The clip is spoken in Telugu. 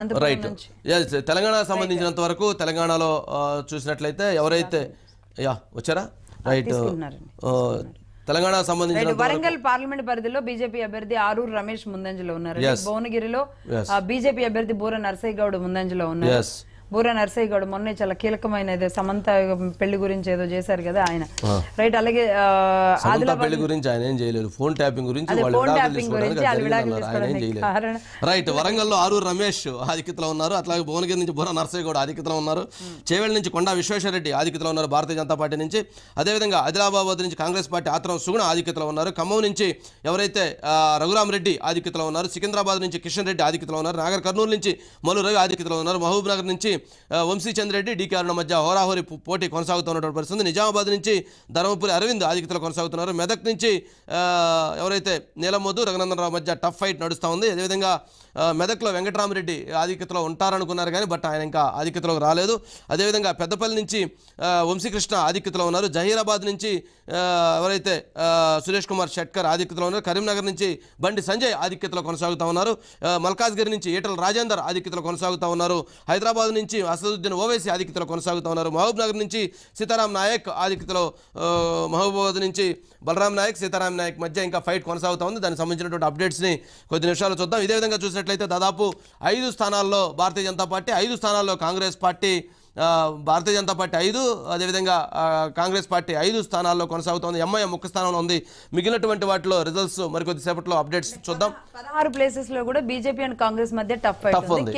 రైట్. తెలంగాణకు సంబంధించినంత వరకు తెలంగాణలో చూసినట్లయితే ఎవరైతే వచ్చారా రైట్ తెలంగాణకు సంబంధించిన వరంగల్ పార్లమెంట్ పరిధిలో బీజేపీ అభ్యర్థి ఆరూరు రమేష్ ముందంజలో ఉన్నారు. భువనగిరిలో బీజేపీ అభ్యర్థి బూర నర్సయ్య గౌడ్ ముందంజలో ఉన్నారు. బూర నర్సయ్య గౌడ్ మొన్నే చాలా కీలకమైన సమంత పెళ్లి గురించి ఏదో చేశారు కదా ఆయన, రైట్. అలాగే పెళ్లి గురించి ఆయన ఏం చేయలేదు, ఫోన్ ట్యాపింగ్ గురించి రైట్. వరంగల్లో ఆరూరు రమేష్ ఆధిక్యతలో ఉన్నారు. అట్లాగే భువనగిరి నుంచి బూర నర్సయ్య గౌడ్ ఆధిక్యతలో ఉన్నారు. చేవెళ్ళ నుంచి కొండా విశ్వేశ్వరరెడ్డి ఆధిక్యతలో ఉన్నారు భారతీయ జనతా పార్టీ నుంచి. అదేవిధంగా ఆదిలాబాద్ నుంచి కాంగ్రెస్ పార్టీ ఆత్రం సుగుణ ఆధిక్యతలో ఉన్నారు. ఖమ్మం నుంచి ఎవరైతే రఘురామ్ రెడ్డి ఆధిక్యతలో ఉన్నారు. సికింద్రాబాద్ నుంచి కిషన్ రెడ్డి ఆధిక్యతలో ఉన్నారు. నాగర్ కర్నూలు నుంచి మల్లు రవి ఆధిక్యతలో ఉన్నారు. మహబూబ్ నగర్ నుంచి వంశీచంద్ర రెడ్డి, డీకే అరుణ మధ్య హోరాహోరీ పోటీ కొనసాగుతున్నటువంటి పరిస్థితి. నిజామాబాద్ నుంచి ధర్మపురి అరవింద్ ఆధిక్యతలో కొనసాగుతున్నారు. మెదక్ నుంచి ఎవరైతే నీలమోదు రఘునందనరావు మధ్య టఫ్ ఫైట్ నడుస్తూ ఉంది. అదేవిధంగా మెదక్లో వెంకటరామరెడ్డి ఆధిక్యతలో ఉంటారనుకున్నారు కానీ బట్ ఆయన ఇంకా ఆధిక్యతలోకి రాలేదు. అదేవిధంగా పెద్దపల్లి నుంచి వంశీకృష్ణ ఆధిక్యతలో ఉన్నారు. జహీరాబాద్ నుంచి ఎవరైతే సురేష్ కుమార్ షెట్కర్ ఆధిక్యతలో ఉన్నారు. కరీంనగర్ నుంచి బండి సంజయ్ ఆధిక్యతలో కొనసాగుతూ ఉన్నారు. మల్కాజ్గిరి నుంచి ఈటల రాజేందర్ ఆధిక్యతలో కొనసాగుతూ ఉన్నారు. హైదరాబాద్ నుంచి అసదుద్దీన్ ఓవైసీ ఆధిక్యతలో కొనసాగుతూ ఉన్నారు. మహబూబ్ నగర్ నుంచి సీతారాం నాయక్ ఆధిక్యతలో, మహబూబాబాద్ నుంచి బలరాం నాయక్, సీతారాం నాయక్ మధ్య ఇంకా ఫైట్ కొనసాగుతూ ఉంది. దానికి సంబంధించినటువంటి అప్డేట్స్ని కొద్ది నిమిషాలు చూద్దాం. ఇదే విధంగా చూసినట్లయితే దాదాపు 5 స్థానాల్లో భారతీయ జనతా పార్టీ, 5 స్థానాల్లో కాంగ్రెస్ పార్టీ, భారతీయ జనతా పార్టీ 5, అదేవిధంగా కాంగ్రెస్ పార్టీ 5 స్థానాల్లో కొనసాగుతోంది. ఎంఐఎం 1 స్థానంలో ఉంది. మిగిలినటువంటి వాటిలో రిజల్ట్స్ మరికొద్దిసేపట్లో అప్డేట్స్ చూద్దాం. 16 ప్లేసెస్ లో కూడా బీజేపీ అండ్ కాంగ్రెస్ మధ్య టఫ్ ఫైట్ ఉంది.